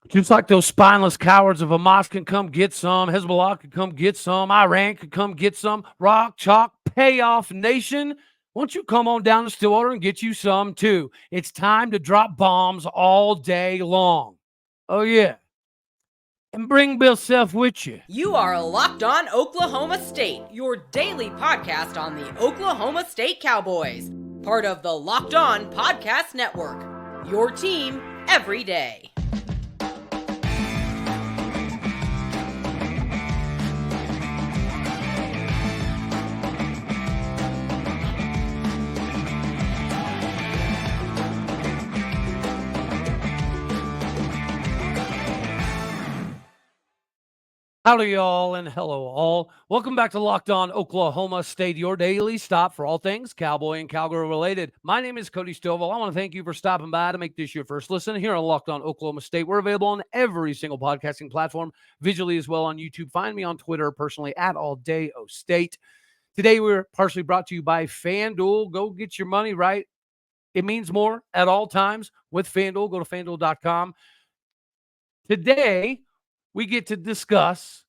Just like those spineless cowards of Hamas can come get some, Hezbollah can come get some, Iran can come get some, Rock, Chalk, Payoff Nation, won't you come on down to Stillwater and get you some too? It's time to drop bombs all day long. Oh, yeah. And bring Bill Self with you. You are Locked On Oklahoma State, your daily podcast on the Oklahoma State Cowboys, part of the Locked On Podcast Network, your team every day. Howdy, y'all, and hello, all. Welcome back to Locked On Oklahoma State, your daily stop for all things Cowboy and Cowgirl related. My name is Cody Stovall. I want to thank you for stopping by to make this your first listen here on Locked On Oklahoma State. We're available on every single podcasting platform, visually as well on YouTube. Find me on Twitter personally at AllDayOState. Today, we're partially brought to you by FanDuel. Go get your money right. It means more at all times with FanDuel. Go to FanDuel.com. Today, we get to discuss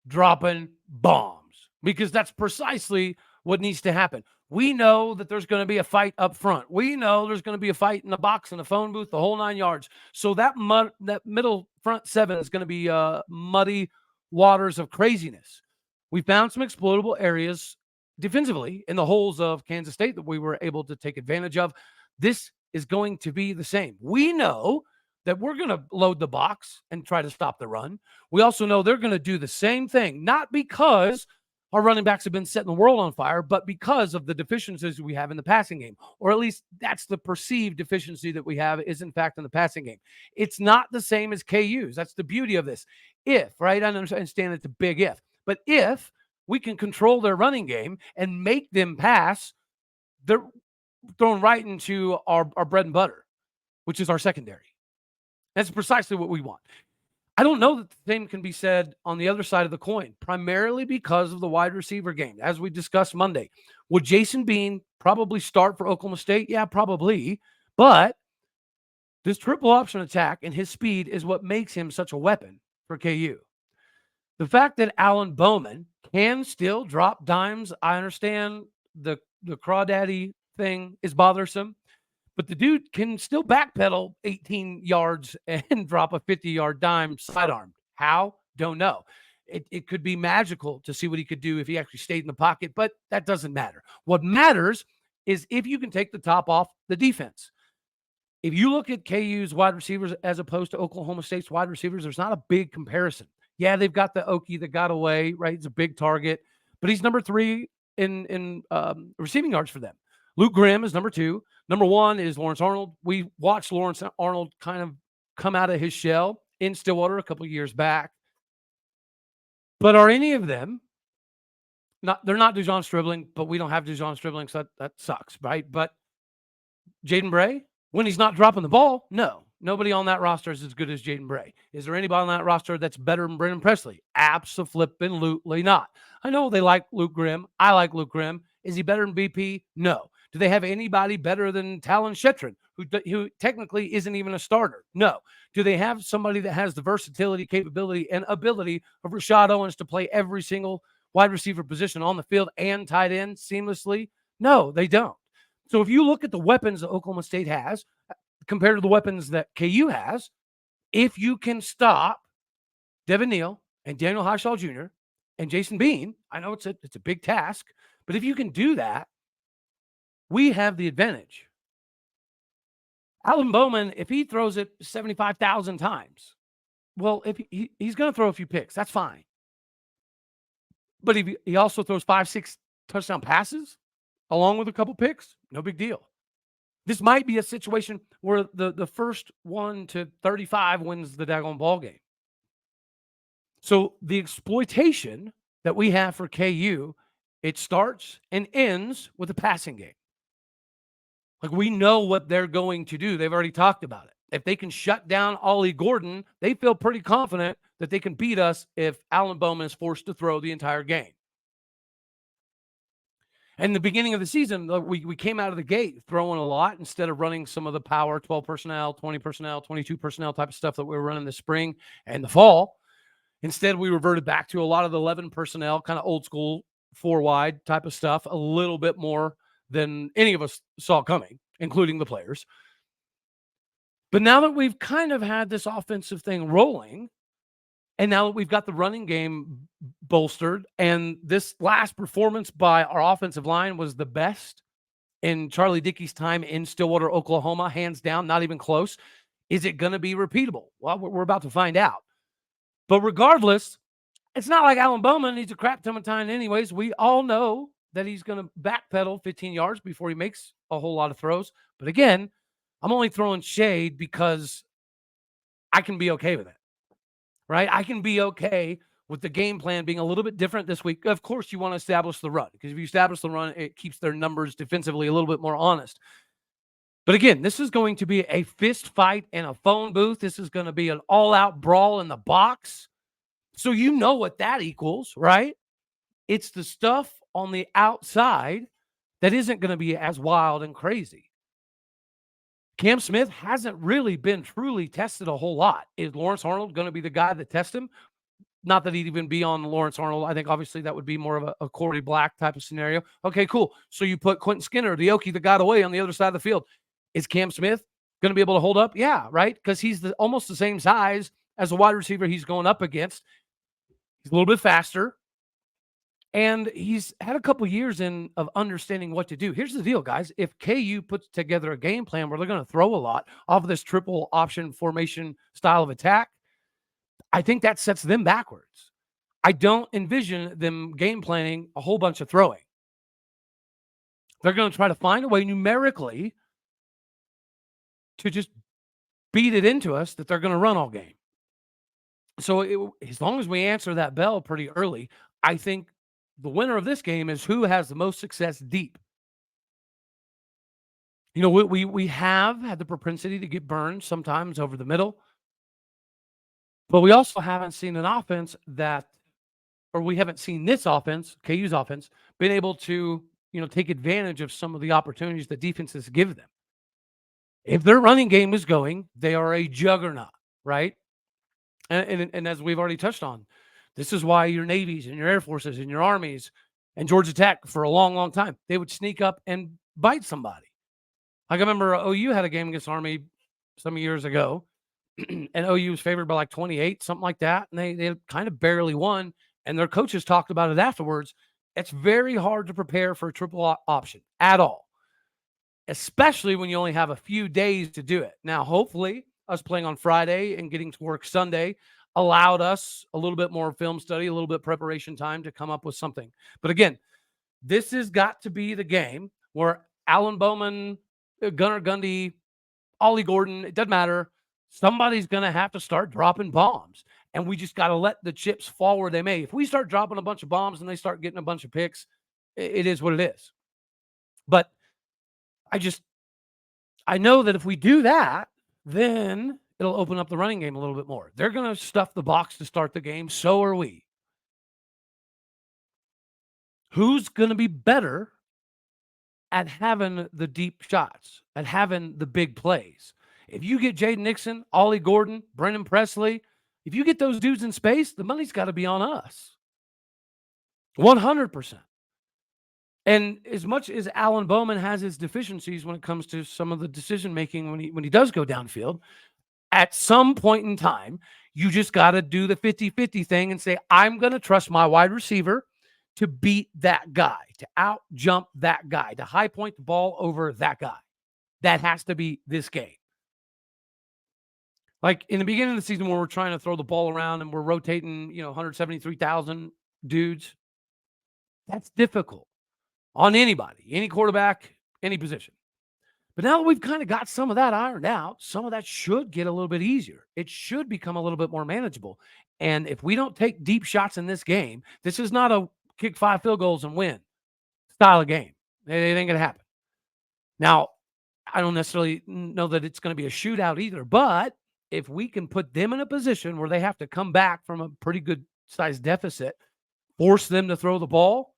dropping bombs because that's precisely what needs to happen. We know that there's going to be a fight up front. We know there's going to be a fight in the box, in the phone booth, the whole 9 yards. So that middle front seven is going to be muddy waters of craziness. We found some exploitable areas defensively in the holes of Kansas State that we were able to take advantage of. This is going to be the same. We know that we're going to load the box and try to stop the run. We also know they're going to do the same thing, not because our running backs have been setting the world on fire, but because of the deficiencies we have in the passing game, or at least that's the perceived deficiency that we have is in fact in the passing game. It's not the same as KU's. That's the beauty of this. If, right, I understand it's a big if, but if we can control their running game and make them pass, they're thrown right into our bread and butter, which is our secondary. That's precisely what we want. I don't know that the same can be said on the other side of the coin, primarily because of the wide receiver game. As we discussed Monday, would Jason Bean probably start for Oklahoma State? Yeah, probably. But this triple option attack and his speed is what makes him such a weapon for KU. The fact that Alan Bowman can still drop dimes, I understand the crawdaddy thing is bothersome. But the dude can still backpedal 18 yards and drop a 50-yard dime sidearm. How? Don't know. It could be magical to see what he could do if he actually stayed in the pocket, but that doesn't matter. What matters is if you can take the top off the defense. If you look at KU's wide receivers as opposed to Oklahoma State's wide receivers, there's not a big comparison. Yeah, they've got the Okie that got away, right? He's a big target, but he's number 3 in receiving yards for them. Luke Grimm is number 2. Number 1 is Lawrence Arnold. We watched Lawrence Arnold kind of come out of his shell in Stillwater a couple of years back. But are any of them they're not Dijon Stribling, but we don't have Dijon Stribling, so that sucks, right? But Jaden Bray, when he's not dropping the ball, no. Nobody on that roster is as good as Jaden Bray. Is there anybody on that roster that's better than Brennen Presley? Abso-flippin'-lutely not. I know they like Luke Grimm. I like Luke Grimm. Is he better than BP? No. Do they have anybody better than Talyn Shettron, who technically isn't even a starter? No. Do they have somebody that has the versatility, capability, and ability of Rashod Owens to play every single wide receiver position on the field and tight end seamlessly? No, they don't. So if you look at the weapons that Oklahoma State has compared to the weapons that KU has, if you can stop Devin Neal and Daniel Highshaw Jr. and Jason Bean, I know it's a big task, but if you can do that, we have the advantage. Alan Bowman, if he throws it 75,000 times, well, if he's going to throw a few picks, that's fine. But if he also throws 5-6 touchdown passes along with a couple picks, no big deal. This might be a situation where the first 1 to 35 wins the daggone ball game. So the exploitation that we have for KU, it starts and ends with the passing game. Like, we know what they're going to do. They've already talked about it. If they can shut down Ollie Gordon, they feel pretty confident that they can beat us if Alan Bowman is forced to throw the entire game. And the beginning of the season, we came out of the gate throwing a lot instead of running some of the power 12 personnel, 20 personnel, 22 personnel type of stuff that we were running this spring and the fall. Instead, we reverted back to a lot of the 11 personnel, kind of old school, 4-wide type of stuff, a little bit more than any of us saw coming, including the players. But now that we've kind of had this offensive thing rolling, and now that we've got the running game bolstered, and this last performance by our offensive line was the best in Charlie Dickey's time in Stillwater, Oklahoma, hands down, not even close. Is it going to be repeatable? Well, we're about to find out. But regardless, it's not like Alan Bowman needs a crap ton of time anyways. We all know that he's going to backpedal 15 yards before he makes a whole lot of throws. But again, I'm only throwing shade because I can be okay with it, right? I can be okay with the game plan being a little bit different this week. Of course, you want to establish the run, because if you establish the run, it keeps their numbers defensively a little bit more honest. But again, this is going to be a fist fight in a phone booth. This is going to be an all-out brawl in the box. So you know what that equals, right? It's the stuff on the outside that isn't going to be as wild and crazy. Cam Smith hasn't really been truly tested a whole lot. Is Lawrence Arnold going to be the guy that tests him? Not that he'd even be on Lawrence Arnold. I think obviously that would be more of a Corey Black type of scenario. Okay, cool. So you put Quentin Skinner, the Okie that got away, on the other side of the field. Is Cam Smith going to be able to hold up? Yeah, right? Because he's almost the same size as the wide receiver he's going up against. He's a little bit faster. And he's had a couple years of understanding what to do. Here's the deal, guys. If KU puts together a game plan where they're going to throw a lot off of this triple option formation style of attack, I think that sets them backwards. I don't envision them game planning a whole bunch of throwing. They're going to try to find a way numerically to just beat it into us that they're going to run all game. So as long as we answer that bell pretty early, I think the winner of this game is who has the most success deep. You know, we have had the propensity to get burned sometimes over the middle, but we also haven't seen an offense we haven't seen this offense, KU's offense, been able to, take advantage of some of the opportunities that defenses give them. If their running game is going, they are a juggernaut, right? And as we've already touched on, this is why your Navies and your Air Forces and your Armies and Georgia Tech for a long, long time, they would sneak up and bite somebody. Like I remember OU had a game against Army some years ago, and OU was favored by like 28, something like that, and they kind of barely won, and their coaches talked about it afterwards. It's very hard to prepare for a triple option at all, especially when you only have a few days to do it. Now, hopefully, us playing on Friday and getting to work Sunday allowed us a little bit more film study, a little bit preparation time to come up with something. But again, this has got to be the game where Alan Bowman, Gunnar Gundy, Ollie Gordon, it doesn't matter. Somebody's going to have to start dropping bombs. And we just got to let the chips fall where they may. If we start dropping a bunch of bombs and they start getting a bunch of picks, it is what it is. But I know that if we do that, then it'll open up the running game a little bit more. They're going to stuff the box to start the game. So are we. Who's going to be better at having the deep shots, at having the big plays? If you get Jaden Nixon, Ollie Gordon, Brennen Presley, if you get those dudes in space, the money's got to be on us. 100%. And as much as Alan Bowman has his deficiencies when it comes to some of the decision-making when he does go downfield, at some point in time, you just got to do the 50-50 thing and say, I'm going to trust my wide receiver to beat that guy, to out-jump that guy, to high point the ball over that guy. That has to be this game. Like in the beginning of the season where we're trying to throw the ball around and we're rotating, 173,000 dudes, that's difficult on anybody, any quarterback, any position. But now that we've kind of got some of that ironed out, some of that should get a little bit easier. It should become a little bit more manageable. And if we don't take deep shots in this game, this is not a kick 5 field goals and win style of game. It ain't going to happen. Now, I don't necessarily know that it's going to be a shootout either, but if we can put them in a position where they have to come back from a pretty good size deficit, force them to throw the ball,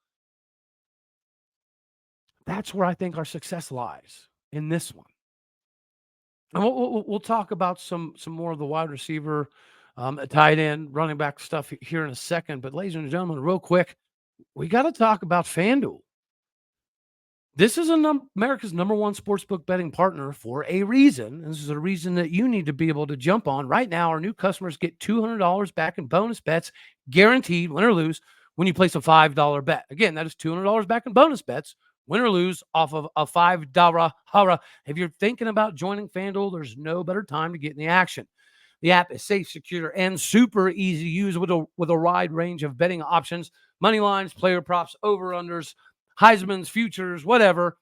That's where I think our success lies in this one. And we'll talk about some more of the wide receiver, tight end, running back stuff here in a second. But ladies and gentlemen, real quick, we got to talk about FanDuel. This is America's #1 sportsbook betting partner for a reason. This is a reason that you need to be able to jump on. Right now, our new customers get $200 back in bonus bets, guaranteed, win or lose, when you place a $5 bet. Again, that is $200 back in bonus bets, win or lose, off of a $5 hurrah. If you're thinking about joining FanDuel, there's no better time to get in the action. The app is safe, secure, and super easy to use with a wide range of betting options, money lines, player props, over-unders, Heisman's, futures, whatever.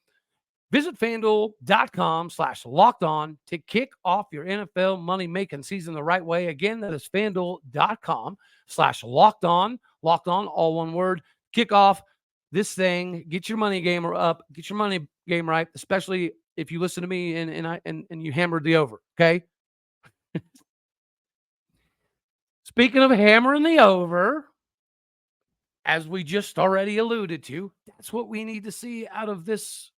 Visit FanDuel.com/lockedon to kick off your NFL money-making season the right way. Again, that is FanDuel.com/lockedon. Locked on, all one word. Kick off this thing. Get your money game up. Get your money game right, especially if you listen to me and you hammered the over, okay? Speaking of hammering the over, as we just already alluded to, that's what we need to see out of this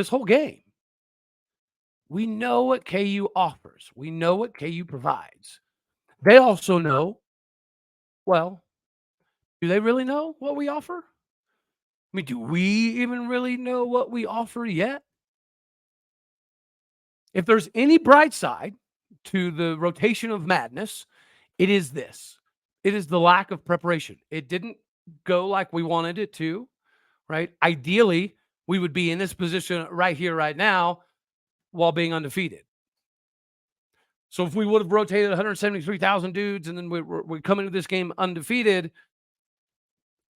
whole game. We know what KU offers. We know what KU provides. They also know, well, do they really know what we offer? I mean, do we even really know what we offer yet? If there's any bright side to the rotation of madness, it is this. It is the lack of preparation. It didn't go like we wanted it to, right? Ideally, we would be in this position right here, right now, while being undefeated. So if we would have rotated 173,000 dudes and then we come into this game undefeated,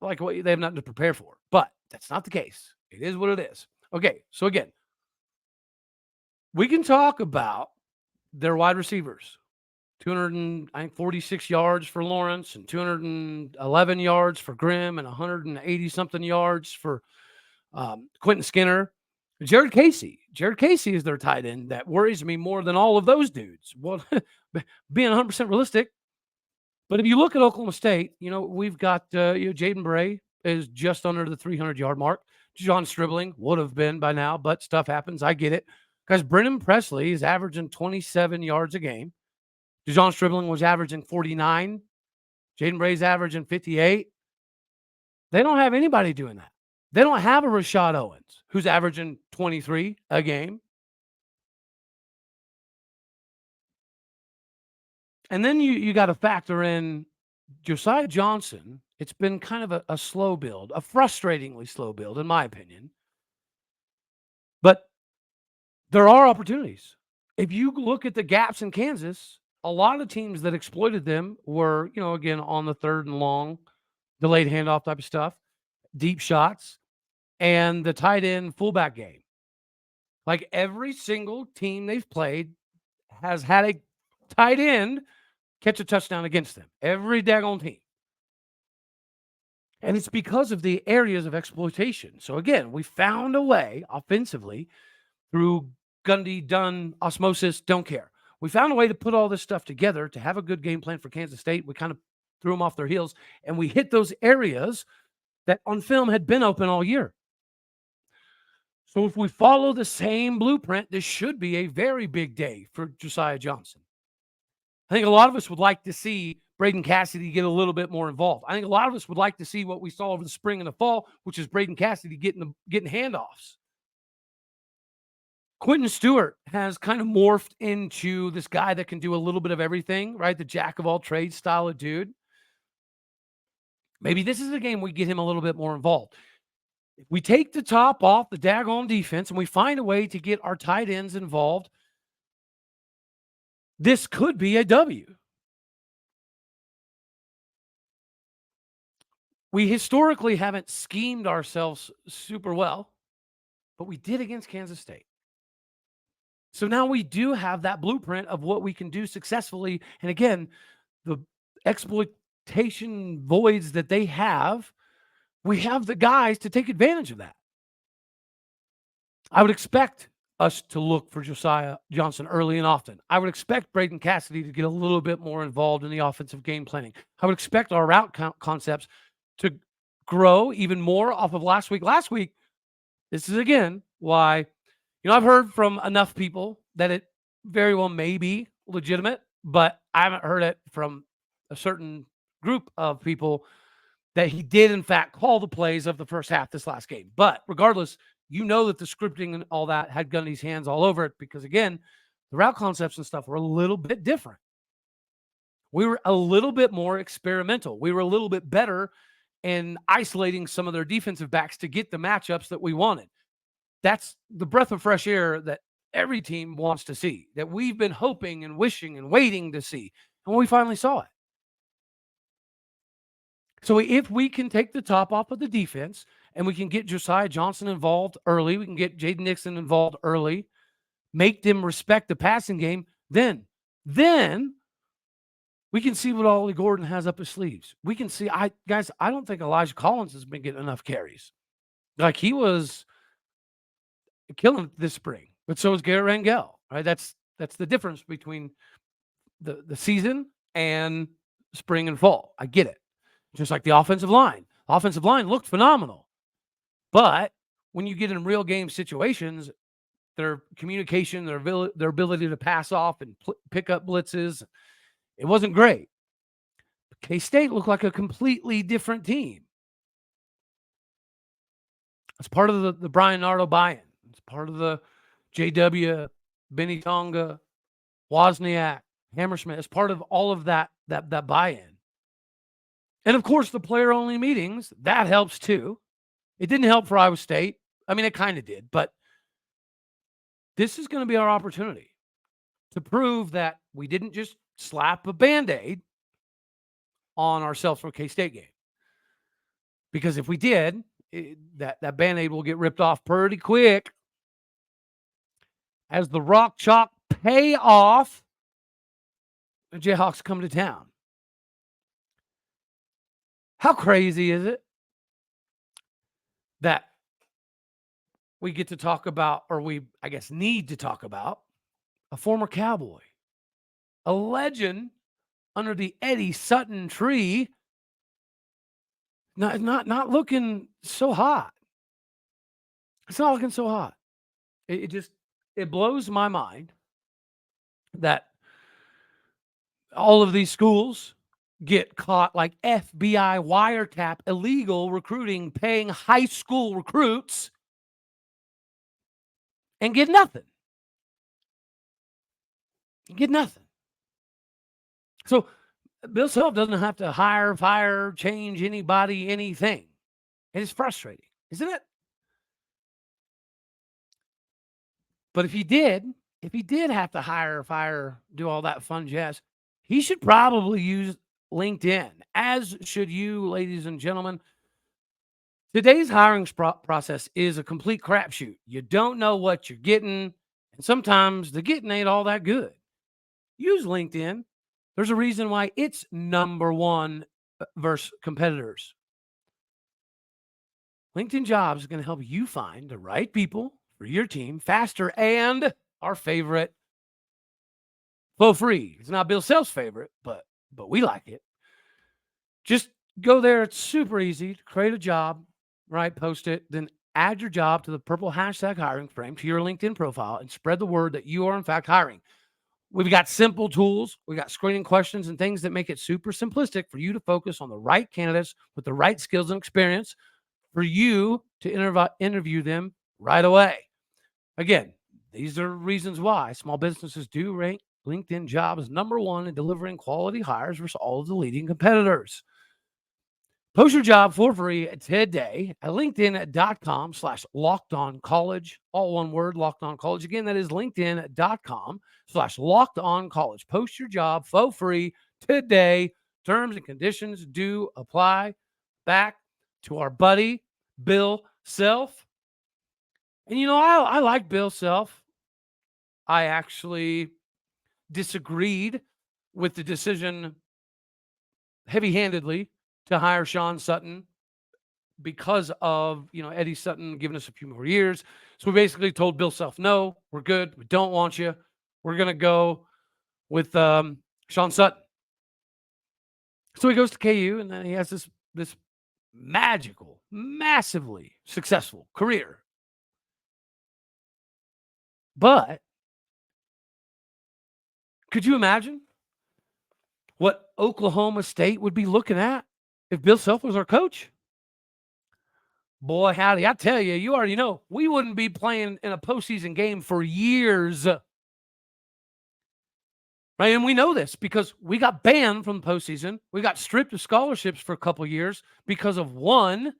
like they have nothing to prepare for. But that's not the case. It is what it is. Okay, so again, we can talk about their wide receivers. 246 yards for Lawrence and 211 yards for Grimm and 180-something yards for Quentin Skinner. Jared Casey is their tight end. That worries me more than all of those dudes. Well, being 100% realistic. But if you look at Oklahoma State, we've got Jaden Bray is just under the 300-yard mark. John Stribling would have been by now, but stuff happens. I get it. Because Brennen Presley is averaging 27 yards a game. DeJon Stribling was averaging 49. Jaden Bray's averaging 58. They don't have anybody doing that. They don't have a Rashod Owens who's averaging 23 a game. And then you got to factor in Josiah Johnson. It's been kind of a slow build, a frustratingly slow build, in my opinion. But there are opportunities. If you look at the gaps in Kansas, a lot of teams that exploited them were, again, on the third and long, delayed handoff type of stuff, deep shots, and the tight end fullback game. Like every single team they've played has had a tight end catch a touchdown against them. Every daggone team. And it's because of the areas of exploitation. So again, we found a way offensively through Gundy, Dunn, osmosis, don't care. We found a way to put all this stuff together to have a good game plan for Kansas State. We kind of threw them off their heels, and we hit those areas that on film had been open all year. So if we follow the same blueprint, this should be a very big day for Josiah Johnson. I think a lot of us would like to see Braden Cassity get a little bit more involved. I think a lot of us would like to see what we saw over the spring and the fall, which is Braden Cassity getting handoffs. Quentin Stewart has kind of morphed into this guy that can do a little bit of everything, right? The jack of all trades style of dude. Maybe this is a game we get him a little bit more involved. If we take the top off the daggone defense and we find a way to get our tight ends involved, this could be a W. We historically haven't schemed ourselves super well, but we did against Kansas State. So now we do have that blueprint of what we can do successfully. And again, the exploitation voids that they have, we have the guys to take advantage of that. I would expect us to look for Josiah Johnson early and often. I would expect Braden Cassity to get a little bit more involved in the offensive game planning. I would expect our route concepts to grow even more off of last week. Last week, This is, again, why, I've heard from enough people that it very well may be legitimate, but I haven't heard it from a certain group of people that he did, in fact, call the plays of the first half this last game. But regardless, that the scripting and all that had Gundy's hands all over it because, again, the route concepts and stuff were a little bit different. We were a little bit more experimental. We were a little bit better in isolating some of their defensive backs to get the matchups that we wanted. That's the breath of fresh air that every team wants to see, that we've been hoping and wishing and waiting to see. And we finally saw it. So if we can take the top off of the defense and we can get Josiah Johnson involved early, we can get Jaden Nixon involved early, make them respect the passing game, then we can see what Ollie Gordon has up his sleeves. We can see, I don't think Elijah Collins has been getting enough carries. Like, he was killing it this spring, but so is Garrett Rangel, right? That's the difference between the season and spring and fall. I get it. Just like the offensive line. Offensive line looked phenomenal. But when you get in real game situations, their communication, their ability to pass off and pick up blitzes, it wasn't great. K-State looked like a completely different team. It's part of the Brian Nardo buy-in. It's part of the JW, Benny Tonga, Wozniak, Hammersmith. It's part of all of that buy-in. And, of course, the player-only meetings, that helps too. It didn't help for Iowa State. I mean, it kind of did. But this is going to be our opportunity to prove that we didn't just slap a Band-Aid on ourselves for a K-State game. Because if we did, that Band-Aid will get ripped off pretty quick as the rock chalk payoff, the Jayhawks come to town. How crazy is it that we get to talk about, or we, I guess, need to talk about, a former Cowboy, a legend under the Eddie Sutton tree, not looking so hot. It's not looking so hot. It blows my mind that all of these schools get caught like FBI wiretap, illegal recruiting, paying high school recruits, and get nothing. Get nothing. So Bill Self doesn't have to hire, fire, change anybody, anything. And it's frustrating, isn't it? But if he did have to hire, fire, do all that fun jazz, he should probably use LinkedIn, as should you, ladies and gentlemen. Today's hiring process is a complete crapshoot. You don't know what you're getting, and sometimes the getting ain't all that good. Use LinkedIn. There's a reason why it's number one versus competitors. LinkedIn Jobs is going to help you find the right people for your team faster, and our favorite, for free. It's not Bill Self's favorite, but we like it. Just go there. It's super easy to create a job, right? Post it, then add your job to the purple hashtag hiring frame to your LinkedIn profile and spread the word that you are in fact hiring. We've got simple tools. We got screening questions and things that make it super simplistic for you to focus on the right candidates with the right skills and experience for you to interview them right away. Again, these are reasons why small businesses do rank LinkedIn Jobs number one in delivering quality hires versus all of the leading competitors. Post your job for free today at linkedin.com/lockedoncollege. All one word, Locked On College. Again, that is linkedin.com/lockedoncollege. Post your job for free today. Terms and conditions do apply. Back to our buddy, Bill Self. And, I like Bill Self. I actually disagreed with the decision heavy-handedly to hire Sean Sutton because of, Eddie Sutton giving us a few more years. So we basically told Bill Self, no, we're good. We don't want you. We're going to go with Sean Sutton. So he goes to KU, and then he has this magical, massively successful career But could you imagine what Oklahoma State would be looking at if Bill Self was our coach? Boy, howdy, I tell you, you already know, we wouldn't be playing in a postseason game for years. Right? And we know this because we got banned from the postseason. We got stripped of scholarships for a couple of years because of one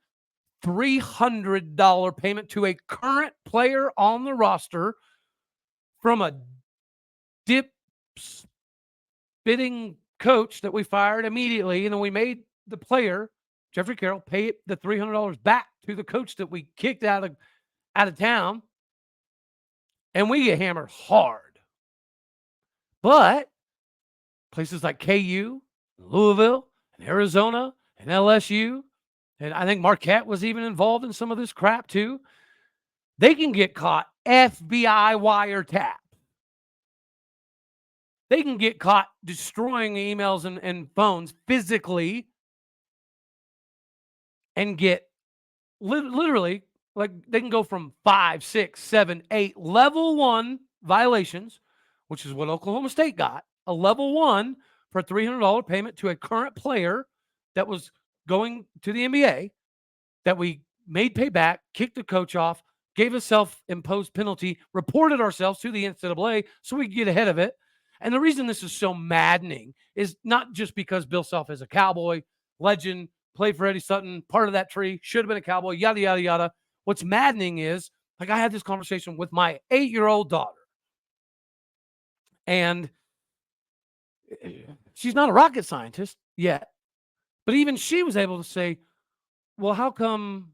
$300 payment to a current player on the roster from a dip spitting coach that we fired immediately. And then we made the player, Jeffrey Carroll, pay the $300 back to the coach that we kicked out of town. And we get hammered hard. But places like KU, Louisville, and Arizona, and LSU, and I think Marquette was even involved in some of this crap too, they can get caught FBI wiretap. They can get caught destroying emails and phones physically and get literally, like, they can go from 5, 6, 7, 8 level 1 violations, which is what Oklahoma State got, a level 1 for a $300 payment to a current player that was going to the NBA that we made pay back, kicked the coach off, gave a self-imposed penalty, reported ourselves to the NCAA so we could get ahead of it. And the reason this is so maddening is not just because Bill Self is a Cowboy legend, played for Eddie Sutton, part of that tree, should have been a Cowboy, yada, yada, yada. What's maddening is, like, I had this conversation with my 8-year-old daughter. And she's not a rocket scientist yet. But even she was able to say, well, how come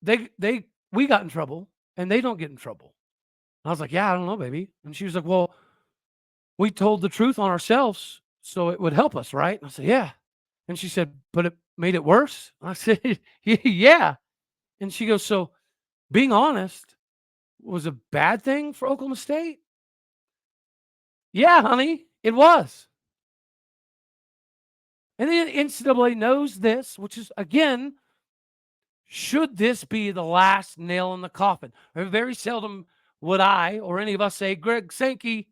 we got in trouble and they don't get in trouble? And I was like, yeah, I don't know, baby. And she was like, well, we told the truth on ourselves so it would help us, right? And I said, yeah. And she said, but it made it worse? And I said, yeah. And she goes, so being honest was a bad thing for Oklahoma State? Yeah, honey, it was. And the NCAA knows this, which is, again, should this be the last nail in the coffin? Very seldom would I or any of us say, Greg Sankey,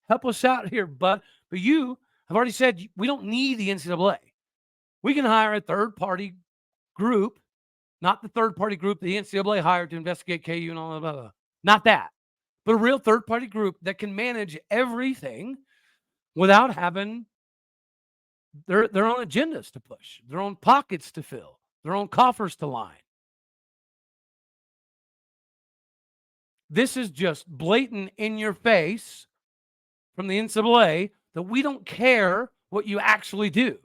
help us out here, bud. But you have already said we don't need the NCAA. We can hire a third-party group, not the third-party group the NCAA hired to investigate KU and all that. Not that. But a real third-party group that can manage everything without having their own agendas to push, their own pockets to fill, their own coffers to line. This is just blatant in your face from the NCAA that we don't care what you actually do.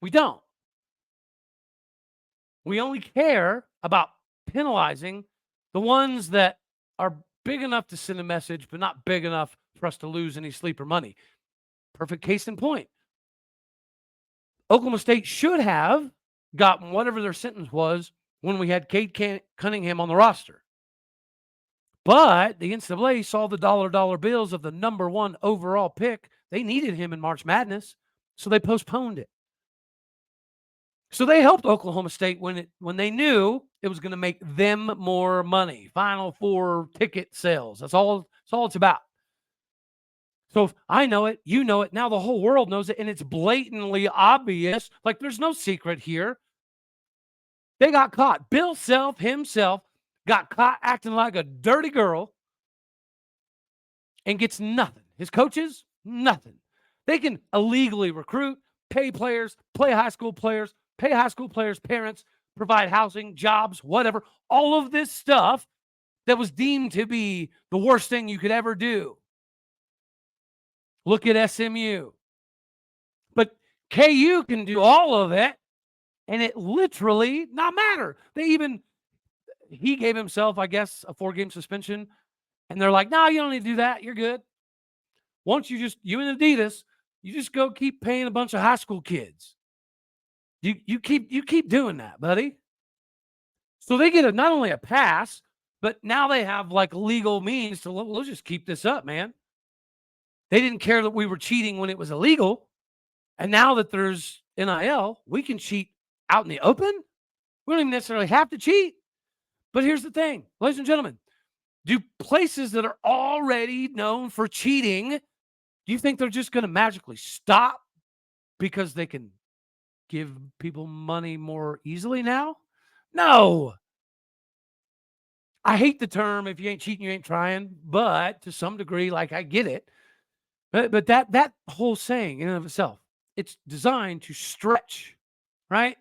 We don't. We only care about penalizing the ones that are big enough to send a message, but not big enough for us to lose any sleeper money. Perfect case in point. Oklahoma State should have gotten whatever their sentence was when we had Cade Cunningham on the roster. But the NCAA saw the dollar bills of the number 1 overall pick. They needed him in March Madness, so they postponed it. So they helped Oklahoma State when they knew it was going to make them more money. Final Four ticket sales. That's all it's about. So if I know it, you know it, now the whole world knows it, and it's blatantly obvious. Like, there's no secret here. They got caught. Bill Self himself got caught acting like a dirty girl and gets nothing. His coaches, nothing. They can illegally recruit, pay players, play high school players, pay high school players' parents, provide housing, jobs, whatever. All of this stuff that was deemed to be the worst thing you could ever do. Look at SMU. But KU can do all of it, and it literally not matter. He gave himself, I guess, a 4-game suspension, and they're like, no, you don't need to do that. You're good. Once you and Adidas, you just go keep paying a bunch of high school kids. You keep doing that, buddy. So they get not only a pass, but now they have like legal means to, let's just keep this up, man. They didn't care that we were cheating when it was illegal. And now that there's NIL, we can cheat out in the open. We don't even necessarily have to cheat. But here's the thing, ladies and gentlemen, Do places that are already known for cheating, do you think they're just going to magically stop because they can give people money more easily now? No. I hate the term, if you ain't cheating, you ain't trying, but to some degree, like, I get it. But that whole saying in and of itself, it's designed to stretch, right?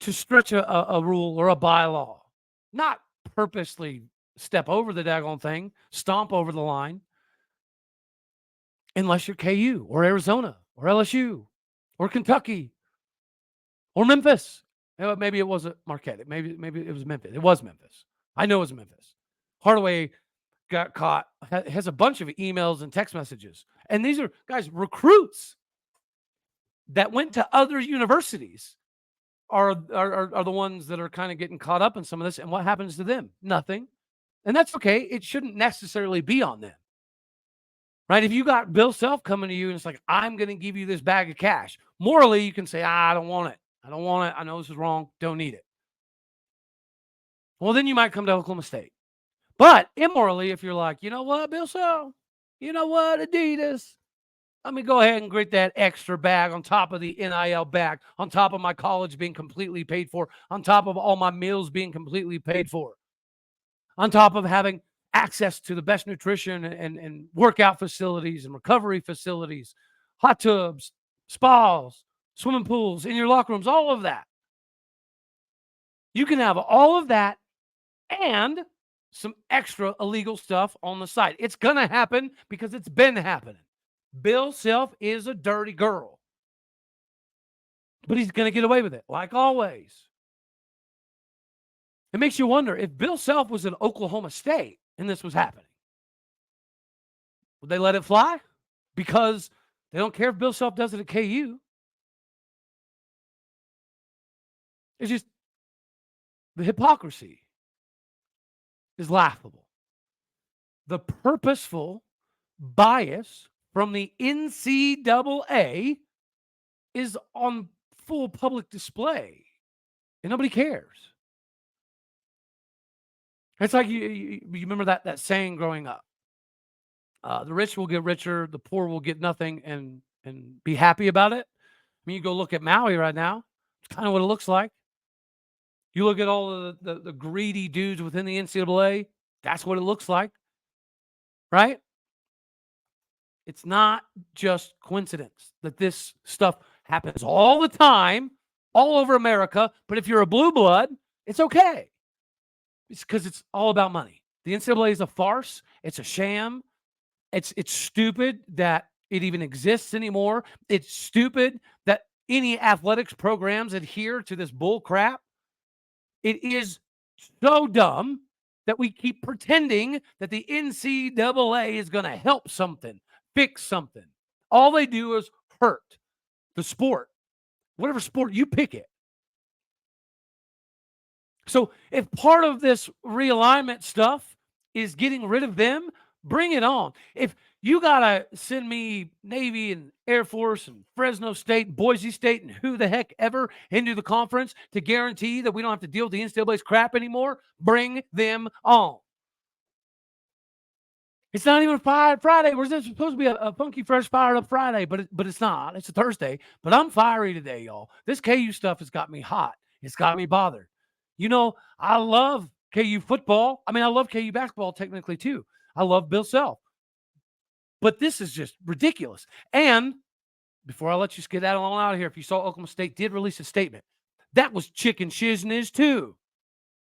To stretch a rule or a bylaw, not purposely step over the daggone thing, stomp over the line, unless you're KU or Arizona or LSU or Kentucky or Memphis. Maybe it wasn't Marquette. Maybe it was Memphis. It was Memphis. I know it was Memphis. Hardaway got caught, has a bunch of emails and text messages. And these are, guys, recruits that went to other universities are the ones that are kind of getting caught up in some of this. And what happens to them? Nothing. And that's okay. It shouldn't necessarily be on them. Right? If you got Bill Self coming to you and it's like, I'm going to give you this bag of cash. Morally, you can say, I don't want it. I don't want it. I know this is wrong. Don't need it. Well, then you might come to Oklahoma State. But immorally, if you're like, you know what, Bill Self? You know what, Adidas? Let me go ahead and get that extra bag on top of the NIL bag, on top of my college being completely paid for, on top of all my meals being completely paid for, on top of having access to the best nutrition and workout facilities and recovery facilities, hot tubs, spas, swimming pools, in your locker rooms, all of that. You can have all of that and some extra illegal stuff on the side. It's going to happen because it's been happening. Bill Self is a dirty girl. But he's going to get away with it, like always. It makes you wonder, if Bill Self was in Oklahoma State and this was happening, would they let it fly? Because they don't care if Bill Self does it at KU. It's just, the hypocrisy is laughable. The purposeful bias from the NCAA is on full public display, and nobody cares. It's like you remember that saying growing up. The rich will get richer, the poor will get nothing and be happy about it. I mean, you go look at Maui right now. It's kind of what it looks like. You look at all of the greedy dudes within the NCAA. That's what it looks like, right? It's not just coincidence that this stuff happens all the time, all over America. But if you're a blue blood, it's okay. It's because it's all about money. The NCAA is a farce. It's a sham. It's stupid that it even exists anymore. It's stupid that any athletics programs adhere to this bull crap. It is so dumb that we keep pretending that the NCAA is going to help something, fix something. All they do is hurt the sport, whatever sport you pick it. So if part of this realignment stuff is getting rid of them, bring it on. If you got to send me Navy and Air Force and Fresno State, Boise State, and who the heck ever into the conference to guarantee that we don't have to deal with the NCAA's crap anymore, bring them on. It's not even Friday. We're supposed to be a funky, fresh, fired up Friday, but it's not. It's a Thursday. But I'm fiery today, y'all. This KU stuff has got me hot. It's got me bothered. You know, I love KU football. I mean, I love KU basketball technically too. I love Bill Self. But this is just ridiculous. And before I let you get that on out of here, if you saw Oklahoma State did release a statement, that was chicken shizness too.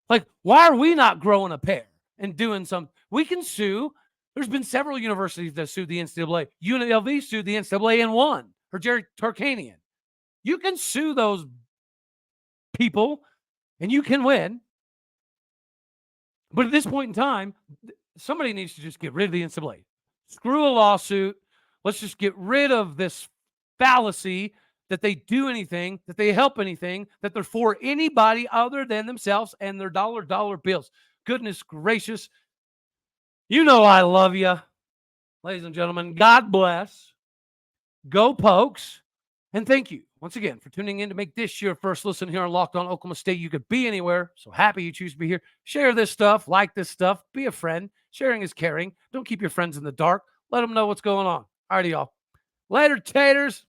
Like, why are we not growing a pair and doing some? We can sue. There's been several universities that sued the NCAA. UNLV sued the NCAA and won. Or Jerry Tarkanian. You can sue those people and you can win. But at this point in time, somebody needs to just get rid of the NCAA. Screw a lawsuit. Let's just get rid of this fallacy that they do anything, that they help anything, that they're for anybody other than themselves and their dollar bills. Goodness gracious. You know I love you. Ladies and gentlemen, God bless. Go Pokes. And thank you once again for tuning in to make this your first listen here on Locked On Oklahoma State. You could be anywhere, so happy you choose to be here. Share this stuff, like this stuff, be a friend. Sharing is caring. Don't keep your friends in the dark. Let them know what's going on. All righty, y'all. Later, taters.